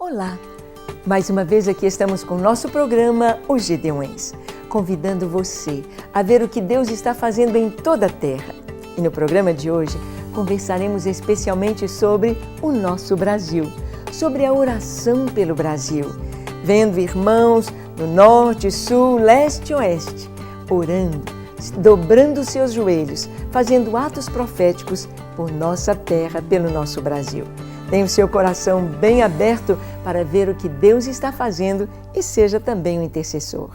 Olá! Mais uma vez aqui estamos com o nosso programa Os Gideões, convidando você a ver o que Deus está fazendo em toda a terra. E no programa de hoje conversaremos especialmente sobre o nosso Brasil, sobre a oração pelo Brasil, vendo irmãos no norte, sul, leste e oeste, orando, dobrando seus joelhos, fazendo atos proféticos por nossa terra, pelo nosso Brasil. Tenha o seu coração bem aberto para ver o que Deus está fazendo e seja também um intercessor.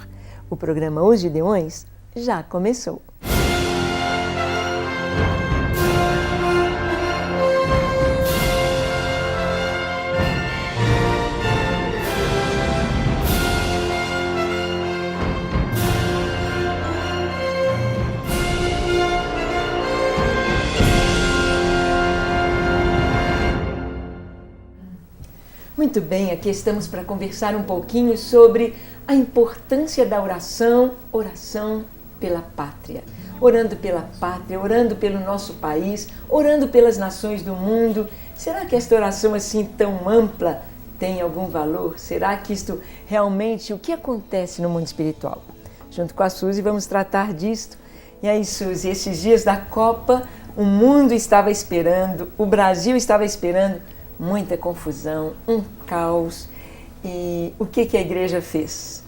O programa Os Gideões já começou. Muito bem, aqui estamos para conversar um pouquinho sobre a importância da oração pela pátria. Orando pela pátria, orando pelo nosso país, orando pelas nações do mundo. Será que esta oração assim tão ampla tem algum valor? Será que isto realmente, o que acontece no mundo espiritual? Junto com a Suzy vamos tratar disto. E aí, Suzy, esses dias da Copa, o mundo estava esperando, o Brasil estava esperando, muita confusão, um caos. E o que a igreja fez?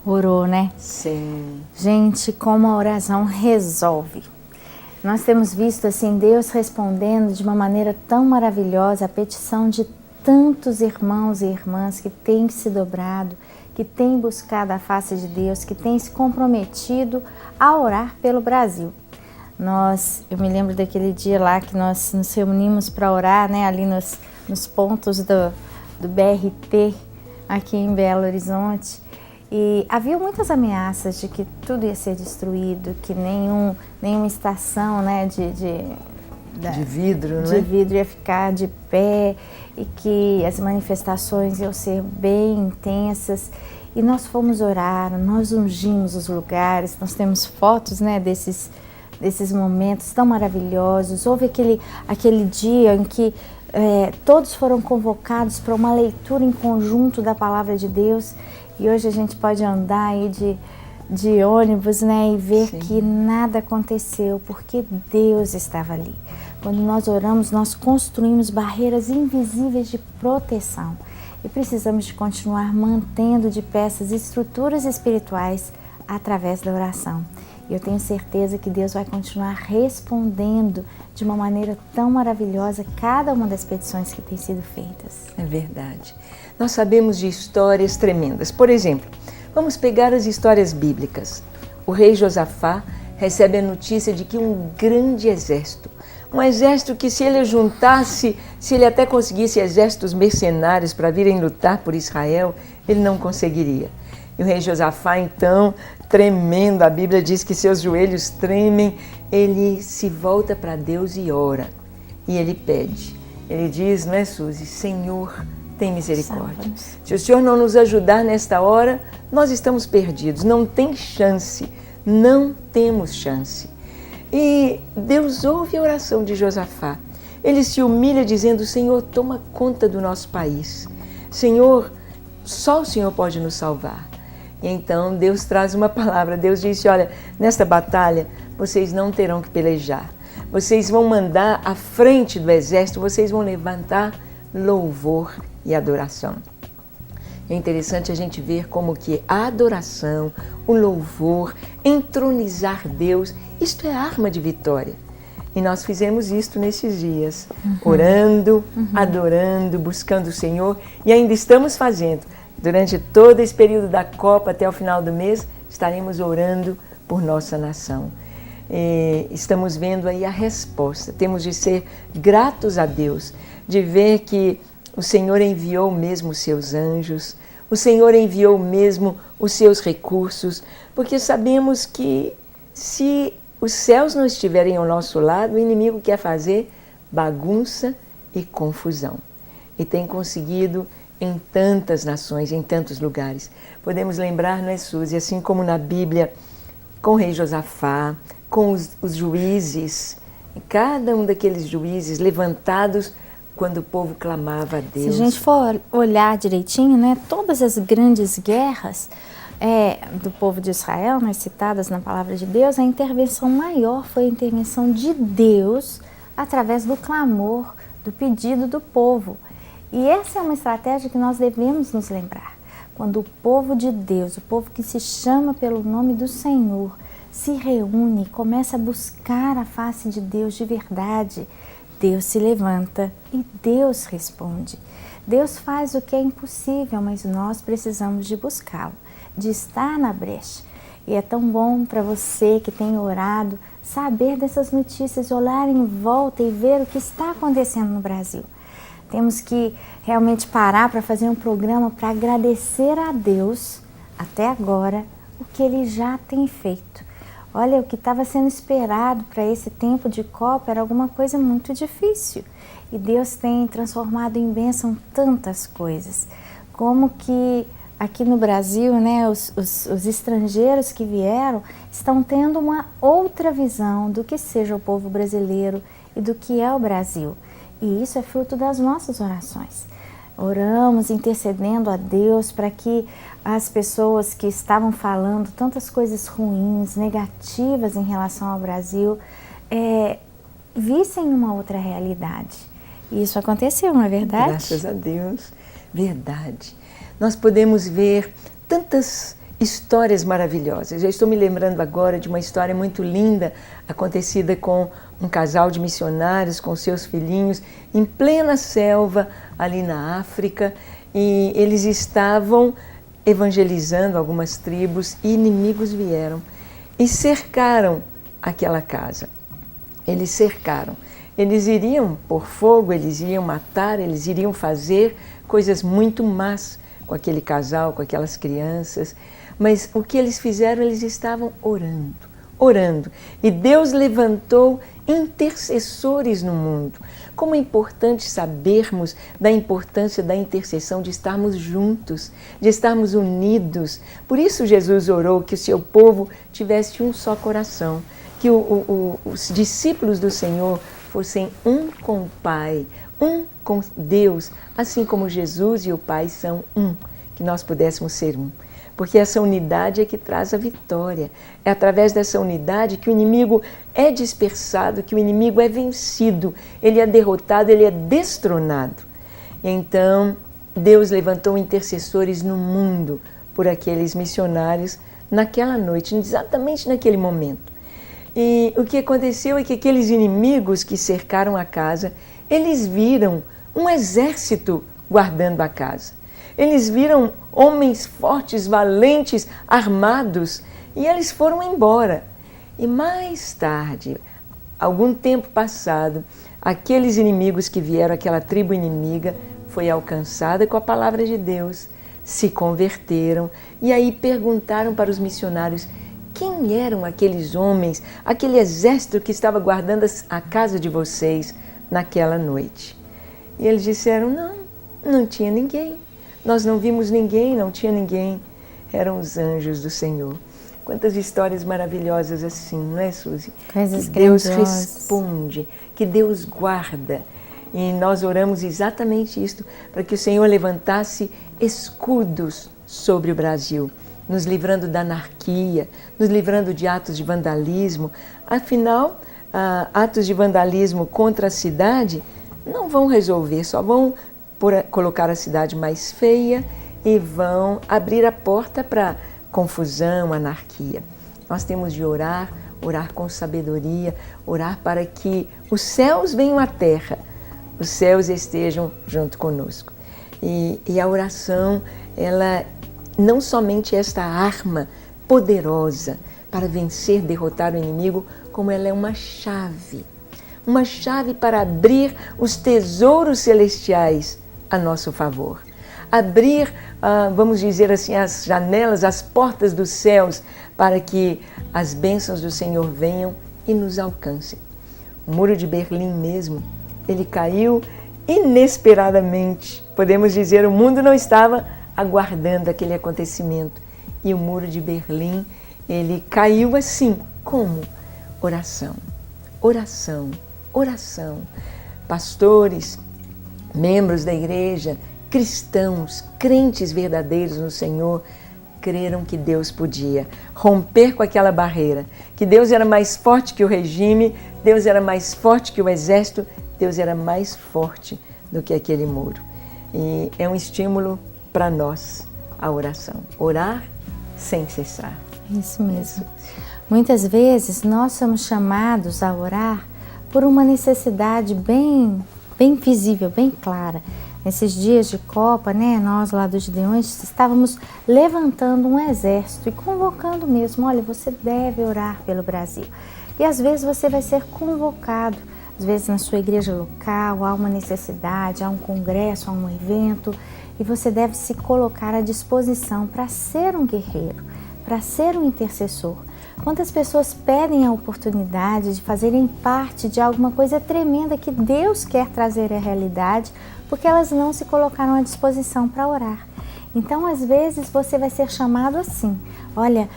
Orou, né? Sim. Gente, como a oração resolve. Nós temos visto assim Deus respondendo de uma maneira tão maravilhosa a petição de tantos irmãos e irmãs que têm se dobrado, que têm buscado a face de Deus, que têm se comprometido a orar pelo Brasil. Eu me lembro daquele dia lá que nós nos reunimos para orar, né, ali nos pontos do BRT aqui em Belo Horizonte, e havia muitas ameaças de que tudo ia ser destruído, que nenhuma estação, né, de vidro, de vidro ia ficar de pé, e que as manifestações iam ser bem intensas. E nós fomos orar, nós ungimos os lugares, nós temos fotos, né, desses momentos tão maravilhosos. Houve aquele dia em que todos foram convocados para uma leitura em conjunto da Palavra de Deus, e hoje a gente pode andar aí de ônibus, né, e ver Sim. que nada aconteceu, porque Deus estava ali. Quando nós oramos, nós construímos barreiras invisíveis de proteção, e precisamos de continuar mantendo de pé essas estruturas espirituais através da oração. E eu tenho certeza que Deus vai continuar respondendo de uma maneira tão maravilhosa cada uma das petições que têm sido feitas. É verdade. Nós sabemos de histórias tremendas. Por exemplo, vamos pegar as histórias bíblicas. O rei Josafá recebe a notícia de que um grande exército, um exército que se ele juntasse, se ele até conseguisse exércitos mercenários para virem lutar por Israel, ele não conseguiria. E o rei Josafá, então, tremendo, a Bíblia diz que seus joelhos tremem, ele se volta para Deus e ora. E ele pede. Ele diz, não é, Suzy? Senhor, tem misericórdia. Se o Senhor não nos ajudar nesta hora, nós estamos perdidos. Não tem chance. Não temos chance. E Deus ouve a oração de Josafá. Ele se humilha dizendo, Senhor, toma conta do nosso país. Senhor, só o Senhor pode nos salvar. E então Deus traz uma palavra. Deus disse, olha, nesta batalha vocês não terão que pelejar. Vocês vão mandar à frente do exército, vocês vão levantar louvor e adoração. É interessante a gente ver como que a adoração, o louvor, entronizar Deus, isto é arma de vitória. E nós fizemos isto nesses dias, orando, adorando, buscando o Senhor, e ainda estamos fazendo. Durante todo esse período da Copa até o final do mês, estaremos orando por nossa nação. Estamos vendo aí a resposta. Temos de ser gratos a Deus, de ver que o Senhor enviou mesmo os seus anjos, o Senhor enviou mesmo os seus recursos, porque sabemos que se os céus não estiverem ao nosso lado, o inimigo quer fazer bagunça e confusão. E tem conseguido em tantas nações, em tantos lugares. Podemos lembrar, não é, Suzy, assim como na Bíblia, com o rei Josafá, com os juízes, cada um daqueles juízes levantados quando o povo clamava a Deus. Se a gente for olhar direitinho, né, todas as grandes guerras do povo de Israel, né, citadas na palavra de Deus, a intervenção maior foi a intervenção de Deus através do clamor, do pedido do povo. E essa é uma estratégia que nós devemos nos lembrar. Quando o povo de Deus, o povo que se chama pelo nome do Senhor, se reúne, começa a buscar a face de Deus de verdade, Deus se levanta e Deus responde. Deus faz o que é impossível, mas nós precisamos de buscá-lo, de estar na brecha. E é tão bom para você que tem orado, saber dessas notícias, olhar em volta e ver o que está acontecendo no Brasil. Temos que realmente parar para fazer um programa para agradecer a Deus, até agora, o que Ele já tem feito. Olha, o que estava sendo esperado para esse tempo de Copa era alguma coisa muito difícil. E Deus tem transformado em bênção tantas coisas. Como que aqui no Brasil, né, os estrangeiros que vieram estão tendo uma outra visão do que seja o povo brasileiro e do que é o Brasil. E isso é fruto das nossas orações. Oramos intercedendo a Deus para que as pessoas que estavam falando tantas coisas ruins, negativas em relação ao Brasil, vissem uma outra realidade. E isso aconteceu, não é verdade? Graças a Deus, verdade. Nós podemos ver tantas histórias maravilhosas. Eu estou me lembrando agora de uma história muito linda acontecida com um casal de missionários com seus filhinhos em plena selva ali na África, e eles estavam evangelizando algumas tribos e inimigos vieram e cercaram aquela casa. Eles cercaram. Eles iriam pôr fogo, eles iriam matar, eles iriam fazer coisas muito más com aquele casal, com aquelas crianças. Mas o que eles fizeram? Eles estavam orando. E Deus levantou intercessores no mundo. Como é importante sabermos da importância da intercessão, de estarmos juntos, de estarmos unidos. Por isso Jesus orou que o seu povo tivesse um só coração, que os discípulos do Senhor fossem um com o Pai, um com Deus, assim como Jesus e o Pai são um, que nós pudéssemos ser um. Porque essa unidade é que traz a vitória. É através dessa unidade que o inimigo é dispersado, que o inimigo é vencido, ele é derrotado, ele é destronado. Então, Deus levantou intercessores no mundo por aqueles missionários naquela noite, exatamente naquele momento. E o que aconteceu é que aqueles inimigos que cercaram a casa, eles viram um exército guardando a casa. Eles viram homens fortes, valentes, armados, e eles foram embora. E mais tarde, algum tempo passado, aqueles inimigos que vieram, aquela tribo inimiga, foi alcançada com a palavra de Deus, se converteram, e aí perguntaram para os missionários quem eram aqueles homens, aquele exército que estava guardando a casa de vocês naquela noite. E eles disseram, não tinha ninguém. Nós não vimos ninguém, não tinha ninguém. Eram os anjos do Senhor. Quantas histórias maravilhosas assim, não é, Suzy? Coisas que Deus grandiosas. responde, que Deus guarda. E nós oramos exatamente isto, para que o Senhor levantasse escudos sobre o Brasil, nos livrando da anarquia, nos livrando de atos de vandalismo. Afinal, atos de vandalismo contra a cidade não vão resolver, só vão colocar a cidade mais feia e vão abrir a porta para confusão, anarquia. Nós temos de orar com sabedoria, orar para que os céus venham à terra, os céus estejam junto conosco. E a oração, ela não somente esta arma poderosa para vencer, derrotar o inimigo, como ela é uma chave para abrir os tesouros celestiais a nosso favor. Abrir, vamos dizer assim, as janelas, as portas dos céus, para que as bênçãos do Senhor venham e nos alcancem. O muro de Berlim mesmo, ele caiu inesperadamente. Podemos dizer, o mundo não estava aguardando aquele acontecimento. E o muro de Berlim, ele caiu assim. Como? Oração, oração, oração. Pastores, membros da igreja, cristãos, crentes verdadeiros no Senhor, creram que Deus podia romper com aquela barreira, que Deus era mais forte que o regime, Deus era mais forte que o exército, Deus era mais forte do que aquele muro. E é um estímulo para nós a oração, orar sem cessar. Isso mesmo. Muitas vezes nós somos chamados a orar por uma necessidade bem visível, bem clara. Nesses dias de Copa, né, nós lá dos Gideões estávamos levantando um exército e convocando mesmo, olha, você deve orar pelo Brasil. E às vezes você vai ser convocado, às vezes na sua igreja local, há uma necessidade, há um congresso, há um evento, e você deve se colocar à disposição para ser um guerreiro, para ser um intercessor. Quantas pessoas pedem a oportunidade de fazerem parte de alguma coisa tremenda que Deus quer trazer à realidade, porque elas não se colocaram à disposição para orar. Então, às vezes, você vai ser chamado assim. Olha,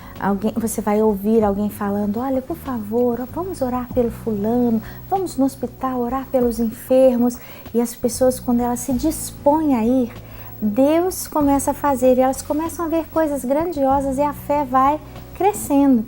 você vai ouvir alguém falando, olha, por favor, vamos orar pelo fulano, vamos no hospital orar pelos enfermos. E as pessoas, quando elas se dispõem a ir, Deus começa a fazer e elas começam a ver coisas grandiosas e a fé vai crescendo.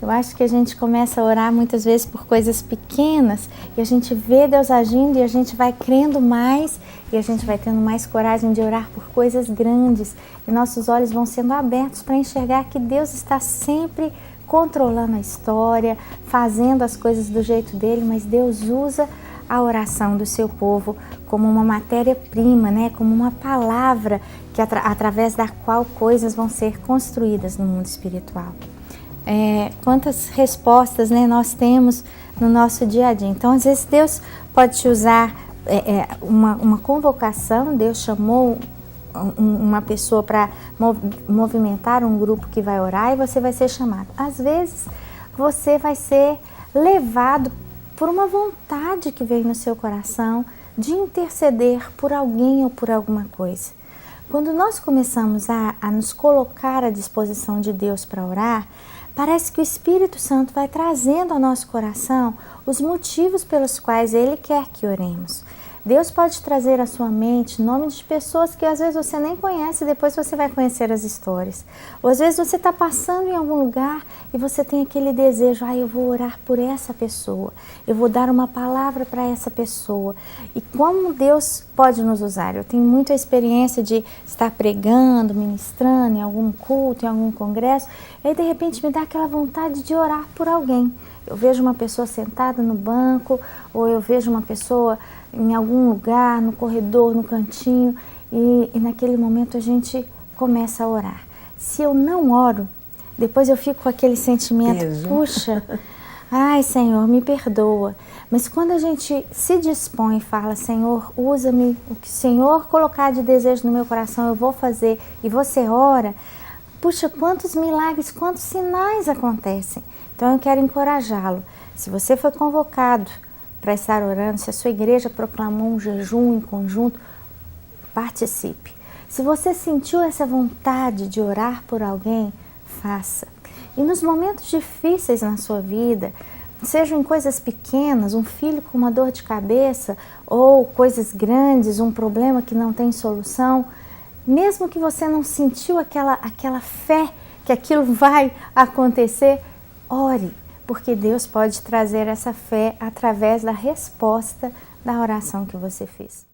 Eu acho que a gente começa a orar muitas vezes por coisas pequenas e a gente vê Deus agindo e a gente vai crendo mais e a gente vai tendo mais coragem de orar por coisas grandes e nossos olhos vão sendo abertos para enxergar que Deus está sempre controlando a história, fazendo as coisas do jeito dele, mas Deus usa a oração do seu povo como uma matéria-prima, né? Como uma palavra que através da qual coisas vão ser construídas no mundo espiritual. Quantas respostas, né, nós temos no nosso dia a dia. Então, às vezes, Deus pode te usar uma convocação, Deus chamou uma pessoa para movimentar um grupo que vai orar e você vai ser chamado. Às vezes, você vai ser levado por uma vontade que vem no seu coração de interceder por alguém ou por alguma coisa. Quando nós começamos a nos colocar à disposição de Deus para orar, parece que o Espírito Santo vai trazendo ao nosso coração os motivos pelos quais Ele quer que oremos. Deus pode trazer à sua mente nomes de pessoas que às vezes você nem conhece e depois você vai conhecer as histórias. Ou às vezes você está passando em algum lugar e você tem aquele desejo, eu vou orar por essa pessoa, eu vou dar uma palavra para essa pessoa. E como Deus pode nos usar? Eu tenho muita experiência de estar pregando, ministrando em algum culto, em algum congresso, e aí de repente me dá aquela vontade de orar por alguém. Eu vejo uma pessoa sentada no banco, ou eu vejo uma pessoa em algum lugar, no corredor, no cantinho, e naquele momento a gente começa a orar. Se eu não oro, depois eu fico com aquele sentimento, puxa, ai Senhor, me perdoa. Mas quando a gente se dispõe e fala, Senhor, usa-me, o que o Senhor colocar de desejo no meu coração eu vou fazer, e você ora, puxa, quantos milagres, quantos sinais acontecem. Então eu quero encorajá-lo. Se você foi convocado para estar orando, se a sua igreja proclamou um jejum em conjunto, participe. Se você sentiu essa vontade de orar por alguém, faça. E nos momentos difíceis na sua vida, sejam em coisas pequenas, um filho com uma dor de cabeça, ou coisas grandes, um problema que não tem solução, mesmo que você não sentiu aquela fé que aquilo vai acontecer, ore, porque Deus pode trazer essa fé através da resposta da oração que você fez.